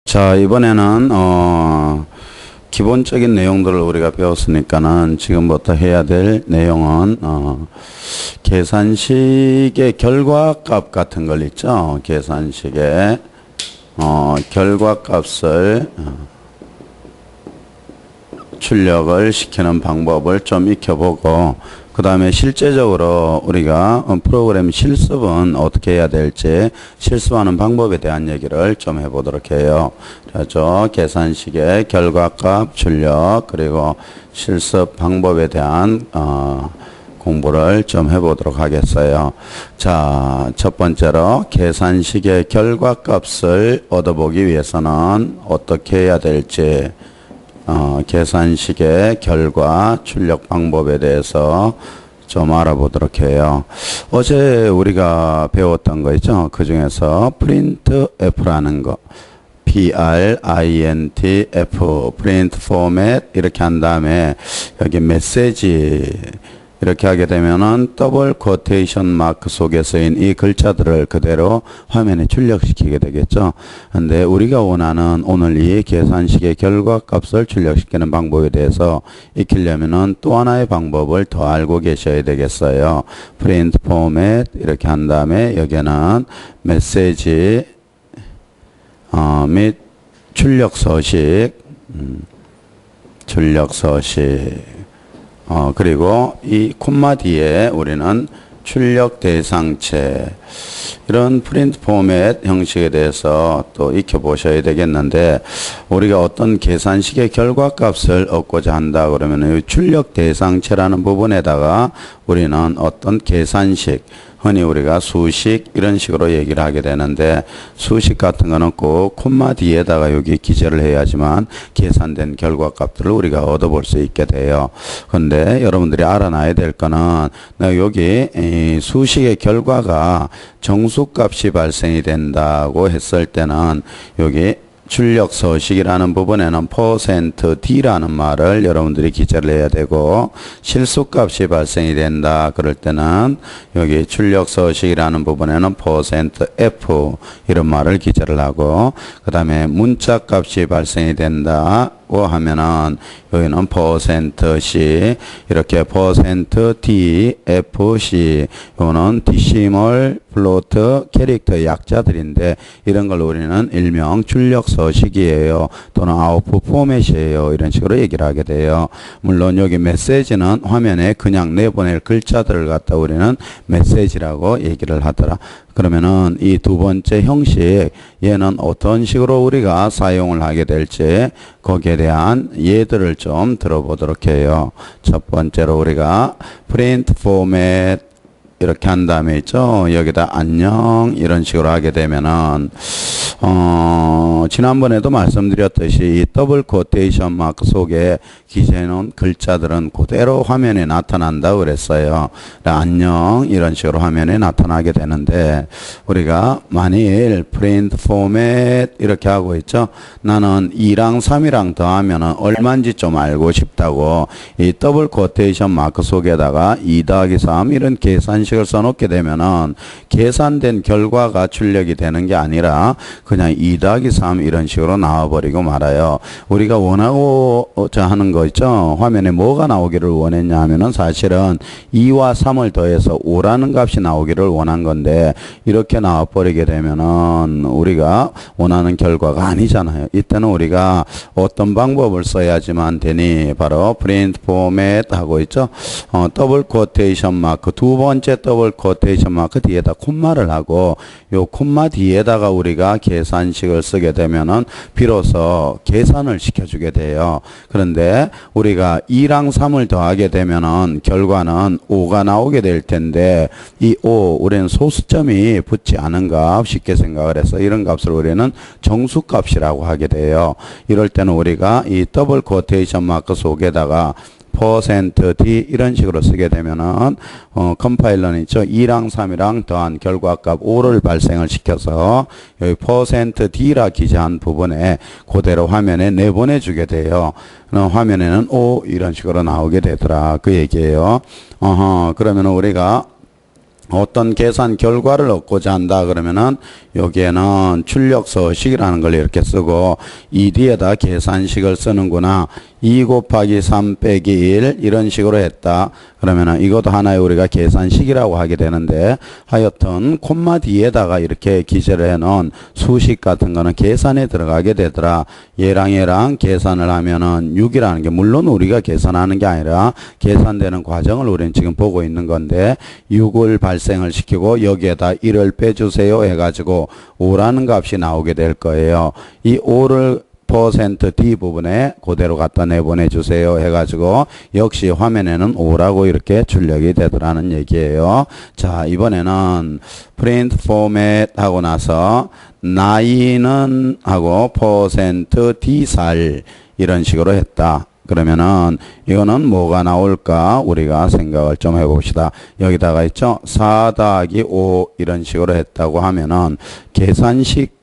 자, 이번에는 기본적인 내용들을 우리가 배웠으니까는 지금부터 해야 될 내용은 계산식의 결과값 같은 걸 있죠. 계산식의 결과값을 출력을 시키는 방법을 좀 익혀보고, 그 다음에 실제적으로 우리가 프로그램 실습은 어떻게 해야 될지, 실습하는 방법에 대한 얘기를 좀 해보도록 해요. 그래서 계산식의 결과값 출력, 그리고 실습 방법에 대한 공부를 좀 해보도록 하겠어요. 자, 첫 번째로 계산식의 결과값을 얻어보기 위해서는 어떻게 해야 될지, 계산식의 결과 출력 방법에 대해서 좀 알아보도록 해요. 어제 우리가 배웠던 거 있죠? 그 중에서 printf라는 거, printf, print format 이렇게 한 다음에 여기 메시지 이렇게 하게 되면은 더블 쿼테이션 마크 속에 쓰인 이 글자들을 그대로 화면에 출력시키게 되겠죠. 근데 우리가 원하는 오늘 이 계산식의 결과값을 출력시키는 방법에 대해서 익히려면은 또 하나의 방법을 더 알고 계셔야 되겠어요. 프린트 포맷 이렇게 한 다음에 여기는 메시지 및 출력 서식 그리고 이 콤마 뒤에 우리는 출력 대상체, 이런 프린트 포맷 형식에 대해서 또 익혀보셔야 되겠는데, 우리가 어떤 계산식의 결과값을 얻고자 한다 그러면 이 출력 대상체라는 부분에다가 우리는 어떤 계산식, 흔히 우리가 수식 이런 식으로 얘기를 하게 되는데, 수식 같은 거는 꼭 콤마 뒤에다가 여기 기재를 해야지만 계산된 결과값들을 우리가 얻어볼 수 있게 돼요. 근데 여러분들이 알아놔야 될 거는, 여기 이 수식의 결과가 정수값이 발생이 된다고 했을 때는 여기 출력 서식이라는 부분에는 %d라는 말을 여러분들이 기재를 해야 되고, 실수값이 발생이 된다 그럴 때는 여기 출력 서식이라는 부분에는 %f 이런 말을 기재를 하고, 그 다음에 문자값이 발생이 된다고 하면은 여기는 %c 이렇게 %d, fc 요거는 데시멀, 플로트, 캐릭터 약자들인데 이런 걸 우리는 일명 출력 서식이에요. 또는 아웃풋 포맷이에요. 이런 식으로 얘기를 하게 돼요. 물론 여기 메시지는 화면에 그냥 내보낼 글자들을 갖다 우리는 메시지라고 얘기를 하더라. 그러면은 이 두 번째 형식, 얘는 어떤 식으로 우리가 사용을 하게 될지 거기에 대한 예들을 좀 들어보도록 해요. 첫 번째로 우리가 프린트 포맷 이렇게 한 다음에 있죠. 여기다 안녕 이런 식으로 하게 되면은 지난번에도 말씀드렸듯이 이 더블 쿼테이션 마크 속에 기재해놓은 글자들은 그대로 화면에 나타난다 그랬어요. 안녕 이런 식으로 화면에 나타나게 되는데, 우리가 만일 프린트 포맷 이렇게 하고 있죠. 나는 2랑 3이랑 더하면은 얼마인지 좀 알고 싶다고 이 더블 쿼테이션 마크 속에다가 2 더하기 3 이런 계산식을 써놓게 되면은 계산된 결과가 출력이 되는 게 아니라 그냥 2 더하기 3 이런 식으로 나와버리고 말아요. 우리가 원하고자 하는 거 있죠. 화면에 뭐가 나오기를 원했냐 하면은 사실은 2와 3을 더해서 5라는 값이 나오기를 원한 건데, 이렇게 나와버리게 되면은 우리가 원하는 결과가 아니잖아요. 이때는 우리가 어떤 방법을 써야지만 되니, 바로 프린트 포맷 하고 있죠. 더블 쿼테이션 마크, 두 번째 더블 쿼테이션 마크 뒤에다 콤마를 하고, 요 콤마 뒤에다가 우리가 계산식을 쓰게 되면은 비로소 계산을 시켜주게 돼요. 그런데 우리가 2랑 3을 더하게 되면은 결과는 5가 나오게 될 텐데, 이 5, 우리는 소수점이 붙지 않은 값, 쉽게 생각을 해서 이런 값을 우리는 정수값이라고 하게 돼요. 이럴 때는 우리가 이 더블 쿼테이션 마크 속에다가 %d 이런 식으로 쓰게 되면은 컴파일러는 있죠. 2랑 3이랑 더한 결과값 5를 발생을 시켜서 여기 %d라 기재한 부분에 그대로 화면에 내보내 주게 돼요. 화면에는 5 이런 식으로 나오게 되더라 그 얘기예요. 그러면은 우리가 어떤 계산 결과를 얻고자 한다 그러면은 여기에는 출력 서식이라는 걸 이렇게 쓰고 이 뒤에다 계산식을 쓰는구나. 2 곱하기 3 빼기 1 이런 식으로 했다. 그러면은 이것도 하나의 우리가 계산식이라고 하게 되는데 하여튼 콤마 뒤에다가 이렇게 기재를 해놓은 수식 같은 거는 계산에 들어가게 되더라. 얘랑 계산을 하면은 6이라는 게 물론 우리가 계산하는 게 아니라 계산되는 과정을 우리는 지금 보고 있는 건데 6을 발생을 시키고 여기에다 1을 빼주세요 해가지고 5라는 값이 나오게 될 거예요. 이 5를 %D 부분에 그대로 갖다 내보내주세요 해가지고 역시 화면에는 5라고 이렇게 출력이 되더라는 얘기예요. 자, 이번에는 프린트 포맷 하고 나서 나이는 하고 %D 살 이런 식으로 했다. 그러면은 이거는 뭐가 나올까 우리가 생각을 좀 해봅시다. 여기다가 있죠. 4 더하기 5 이런 식으로 했다고 하면은 계산식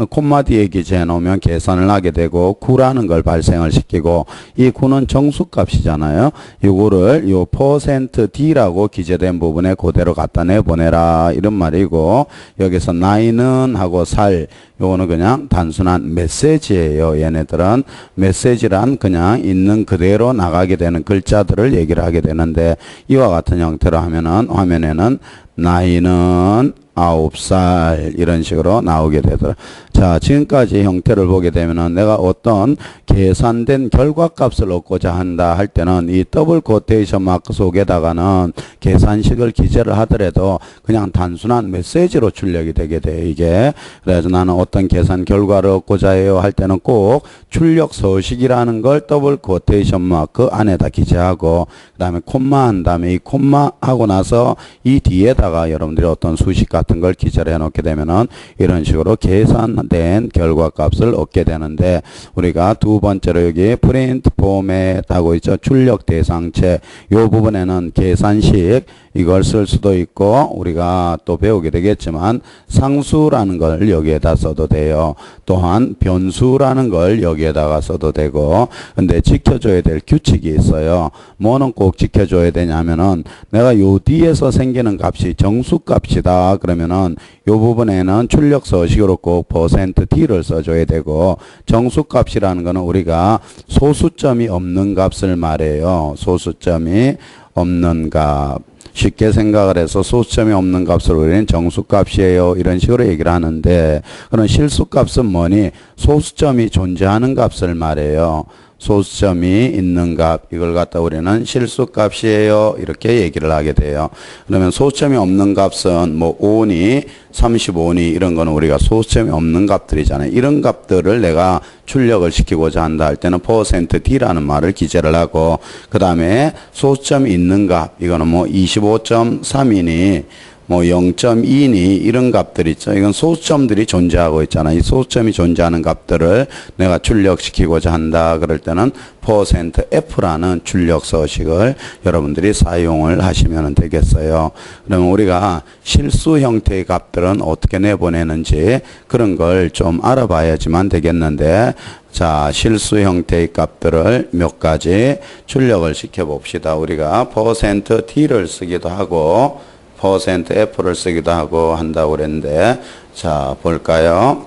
콤마 뒤에 기재해 놓으면 계산을 하게 되고 9라는 걸 발생을 시키고 이 9는 정수값이잖아요. 이거를 요 %D라고 기재된 부분에 그대로 갖다 내보내라 이런 말이고 여기서 나이는 하고 살 요거는 그냥 단순한 메시지예요. 얘네들은 메시지란 그냥 있는 그대로 나가게 되는 글자들을 얘기를 하게 되는데 이와 같은 형태로 하면은 화면에는 나이는 9살 이런 식으로 나오게 되더라. 자, 지금까지 형태를 보게 되면은 내가 어떤 계산된 결과값을 얻고자 한다 할 때는 이 더블 코테이션 마크 속에다가는 계산식을 기재를 하더라도 그냥 단순한 메시지로 출력이 되게 돼 이게. 그래서 나는 어떤 계산 결과를 얻고자 해요 할 때는 꼭 출력 서식이라는 걸 더블 코테이션 마크 안에다 기재하고 그다음에 콤마 한 다음에 이 콤마 하고 나서 이 뒤에다가 여러분들이 어떤 수식 같은 걸 기재를 해 놓게 되면은 이런 식으로 계산된 결과값을 얻게 되는데 우리가 두 번째로 여기 프린트 포맷 하고 있죠. 출력 대상체 요 부분에는 계산식 이걸 쓸 수도 있고 우리가 또 배우게 되겠지만 상수라는 걸 여기에다 써도 돼요. 또한 변수라는 걸 여기에다가 써도 되고 근데 지켜줘야 될 규칙이 있어요. 뭐는 꼭 지켜줘야 되냐면은 내가 요 뒤에서 생기는 값이 정수값이다 그러면은 요 부분에는 출력 서식으로 꼭 %D를 써줘야 되고 정수값이라는 거는 우리가 소수점이 없는 값을 말해요. 소수점이 없는 값. 쉽게 생각을 해서 소수점이 없는 값을 우리는 정수값이에요. 이런 식으로 얘기를 하는데 그런 실수값은 뭐니? 소수점이 존재하는 값을 말해요. 소수점이 있는 값 이걸 갖다 우리는 실수값이에요. 이렇게 얘기를 하게 돼요. 그러면 소수점이 없는 값은 뭐 5니 35니 이런 거는 우리가 소수점이 없는 값들이잖아요. 이런 값들을 내가 출력을 시키고자 한다 할 때는 %D라는 말을 기재를 하고 그 다음에 소수점이 있는 값 이거는 뭐 25.3이니 뭐 0.2니 이런 값들 있죠. 이건 소수점들이 존재하고 있잖아요. 이 소수점이 존재하는 값들을 내가 출력시키고자 한다. 그럴 때는 %F라는 출력 서식을 여러분들이 사용을 하시면 되겠어요. 그러면 우리가 실수 형태의 값들은 어떻게 내보내는지 그런 걸 좀 알아봐야지만 되겠는데 자, 실수 형태의 값들을 몇 가지 출력을 시켜 봅시다. 우리가 %D를 쓰기도 하고 %F를 쓰기도 하고 한다고 그랬는데 자 볼까요?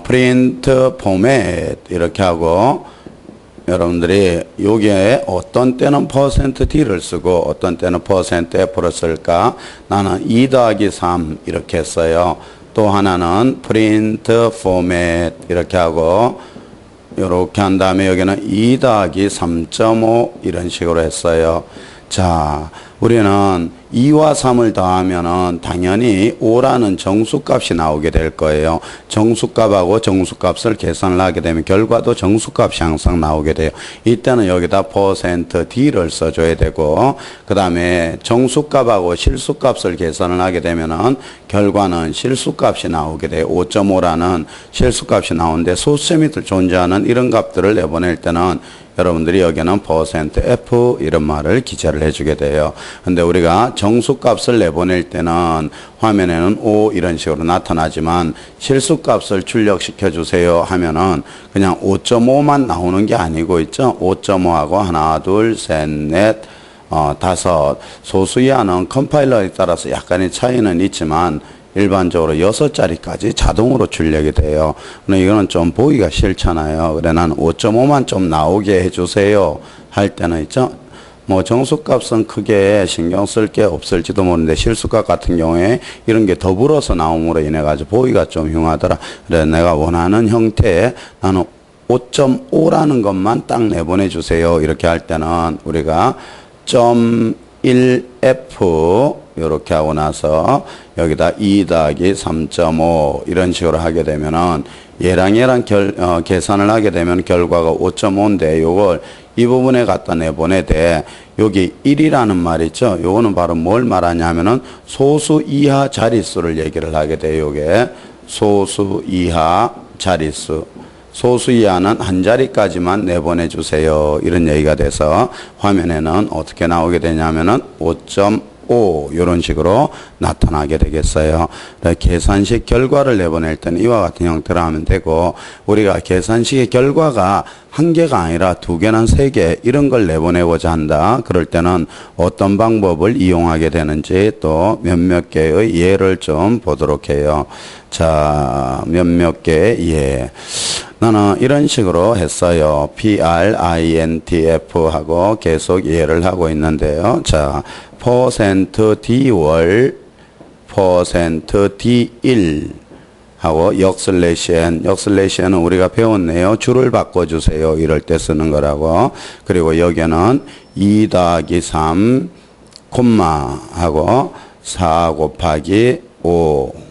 프린트 포맷 이렇게 하고 여러분들이 여기에 어떤 때는 %D를 쓰고 어떤 때는 %F를 쓸까? 나는 2 더하기 3 이렇게 했어요. 또 하나는 프린트 포맷 이렇게 하고 이렇게 한 다음에 여기는 2 더하기 3.5 이런 식으로 했어요. 자, 우리는 2와 3을 더하면은 당연히 5라는 정수값이 나오게 될 거예요. 정수값하고 정수값을 계산을 하게 되면 결과도 정수값이 항상 나오게 돼요. 이때는 여기다 %D를 써줘야 되고 그 다음에 정수값하고 실수값을 계산을 하게 되면은 결과는 실수값이 나오게 돼요. 5.5라는 실수값이 나오는데 소수점이 존재하는 이런 값들을 내보낼 때는 여러분들이 여기는 %F 이런 말을 기재를 해주게 돼요. 근데 우리가 정수값을 내보낼 때는 화면에는 5 이런 식으로 나타나지만 실수값을 출력시켜 주세요 하면은 그냥 5.5만 나오는 게 아니고 있죠. 5.5하고 하나, 둘, 셋, 넷, 5, 소수 이하는 컴파일러에 따라서 약간의 차이는 있지만 일반적으로 6자리까지 자동으로 출력이 돼요. 근데 이거는 좀 보기가 싫잖아요. 그래 난 5.5만 좀 나오게 해주세요 할 때는 있죠. 뭐 정수값은 크게 신경 쓸 게 없을지도 모르는데 실수값 같은 경우에 이런 게 더불어서 나옴으로 인해 가지고 보기가 좀 흉하더라. 그래 내가 원하는 형태에 나는 5.5라는 것만 딱 내보내 주세요. 이렇게 할 때는 우리가 1F 이렇게 하고 나서 여기다 2 더하기 3.5 이런 식으로 하게 되면은 얘랑 계산을 하게 되면 결과가 5.5인데 요걸 이 부분에 갖다 내보내되 여기 1이라는 말 있죠. 요거는 바로 뭘 말하냐면은 소수 이하 자릿수를 얘기를 하게 돼요. 요게 소수 이하 자릿수. 소수 이하는 한 자리까지만 내보내 주세요. 이런 얘기가 돼서 화면에는 어떻게 나오게 되냐면은 5.5 이런 식으로 나타나게 되겠어요. 계산식 결과를 내보낼 때는 이와 같은 형태로 하면 되고 우리가 계산식의 결과가 한 개가 아니라 2개나 3개 이런 걸 내보내고자 한다. 그럴 때는 어떤 방법을 이용하게 되는지 또 몇몇 개의 예를 좀 보도록 해요. 자, 몇몇 개의 예. 나는 이런 식으로 했어요. PRINTF 하고 계속 예를 하고 있는데요. 자, %D월, %D1 하고 역슬래시는 우리가 배웠네요. 줄을 바꿔주세요. 이럴 때 쓰는 거라고. 그리고 여기는 2 더하기 3, 콤마 하고 4 곱하기 5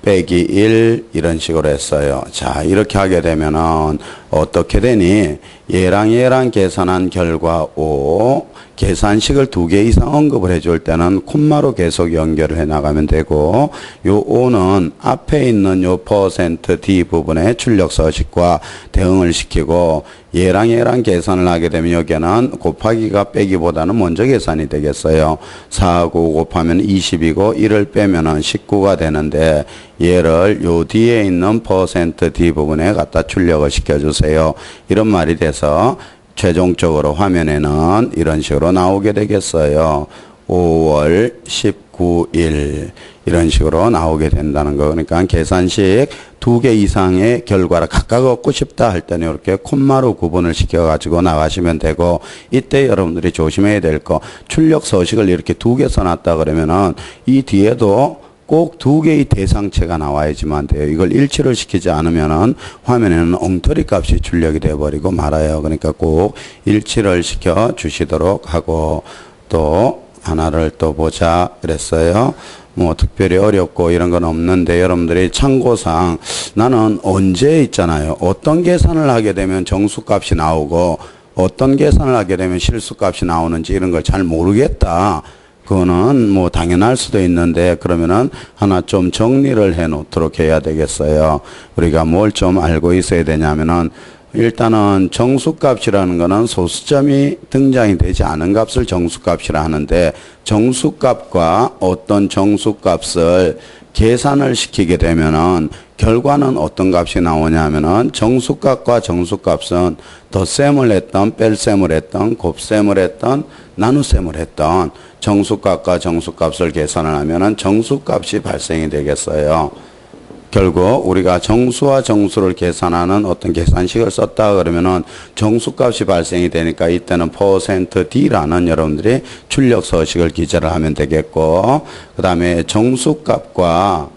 빼기 1 이런 식으로 했어요. 자, 이렇게 하게 되면은 어떻게 되니? 얘랑 계산한 결과 5, 계산식을 2개 이상 언급을 해줄 때는 콤마로 계속 연결을 해 나가면 되고 요 5는 앞에 있는 요 %D 부분에 출력 서식과 대응을 시키고 얘랑 계산을 하게 되면 여기는 곱하기가 빼기보다는 먼저 계산이 되겠어요. 4하고 곱하면 20이고 1을 빼면은 19가 되는데 얘를 요 뒤에 있는 %D 부분에 갖다 출력을 시켜주세요. 이런 말이 돼서 최종적으로 화면에는 이런 식으로 나오게 되겠어요. 5월 19일 이런 식으로 나오게 된다는 거. 그러니까 계산식 2개 이상의 결과를 각각 얻고 싶다 할 때는 이렇게 콤마로 구분을 시켜가지고 나가시면 되고 이때 여러분들이 조심해야 될 거 출력 서식을 이렇게 2개 써놨다 그러면은 이 뒤에도 꼭 2개의 대상체가 나와야지만 돼요. 이걸 일치를 시키지 않으면은 화면에는 엉터리 값이 출력이 되어버리고 말아요. 그러니까 꼭 일치를 시켜 주시도록 하고 또 하나를 또 보자 그랬어요. 뭐 특별히 어렵고 이런 건 없는데 여러분들이 참고상 나는 언제 있잖아요. 어떤 계산을 하게 되면 정수값이 나오고 어떤 계산을 하게 되면 실수값이 나오는지 이런 걸 잘 모르겠다. 그거는 뭐 당연할 수도 있는데 그러면은 하나 좀 정리를 해 놓도록 해야 되겠어요. 우리가 뭘 좀 알고 있어야 되냐면은 일단은 정수값이라는 거는 소수점이 등장이 되지 않은 값을 정수값이라 하는데 정수값과 어떤 정수값을 계산을 시키게 되면은 결과는 어떤 값이 나오냐면은 정수값과 정수값은 덧셈을 했던 뺄셈을 했던 곱셈을 했던 나눗셈을 했던 정수값과 정수값을 계산을 하면은 정수값이 발생이 되겠어요. 결국 우리가 정수와 정수를 계산하는 어떤 계산식을 썼다 그러면은 정수값이 발생이 되니까 이때는 %D라는 여러분들이 출력 서식을 기재를 하면 되겠고 그 다음에 정수값과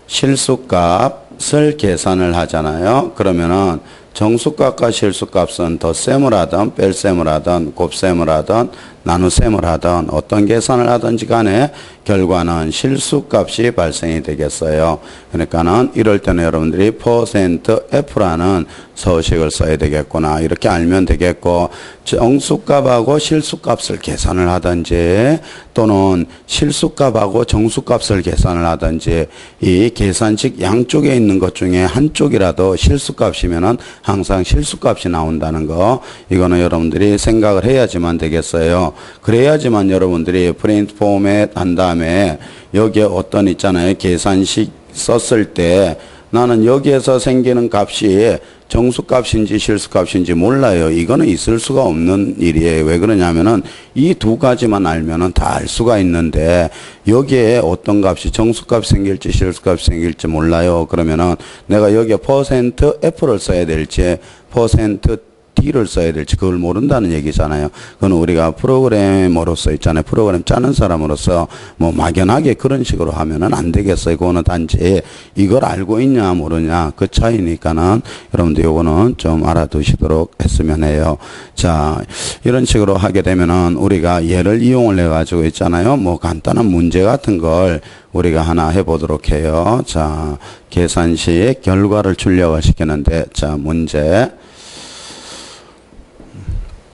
실수값을 계산을 하잖아요. 그러면은 정수값과 실수값은 덧셈을 하든 뺄셈을 하든 곱셈을 하든 나눗셈을 하든 어떤 계산을 하든지 간에 결과는 실수값이 발생이 되겠어요. 그러니까는 이럴 때는 여러분들이 %F라는 서식을 써야 되겠구나 이렇게 알면 되겠고 정수값하고 실수값을 계산을 하든지 또는 실수값하고 정수값을 계산을 하든지 이 계산식 양쪽에 있는 것 중에 한쪽이라도 실수값이면은 항상 실수값이 나온다는 거 이거는 여러분들이 생각을 해야지만 되겠어요. 그래야지만 여러분들이 프린트 포맷 한 다음에 여기에 어떤 있잖아요. 계산식 썼을 때 나는 여기에서 생기는 값이 정수값인지 실수값인지 몰라요. 이거는 있을 수가 없는 일이에요. 왜 그러냐면은 이 두 가지만 알면은 다 알 수가 있는데 여기에 어떤 값이 정수값이 생길지 실수값이 생길지 몰라요. 그러면은 내가 여기에 퍼센트 F를 써야 될지 퍼센트 D를 써야 될지 그걸 모른다는 얘기잖아요. 그건 우리가 프로그래머로서 있잖아요. 프로그램 짜는 사람으로서 뭐 막연하게 그런 식으로 하면은 안 되겠어요. 그거는 단지 이걸 알고 있냐 모르냐 그 차이니까는 여러분들 요거는 좀 알아두시도록 했으면 해요. 자, 이런 식으로 하게 되면은 우리가 얘를 이용을 해 가지고 있잖아요. 뭐 간단한 문제 같은 걸 우리가 하나 해보도록 해요. 자, 계산식 결과를 출력을 시키는데 자, 문제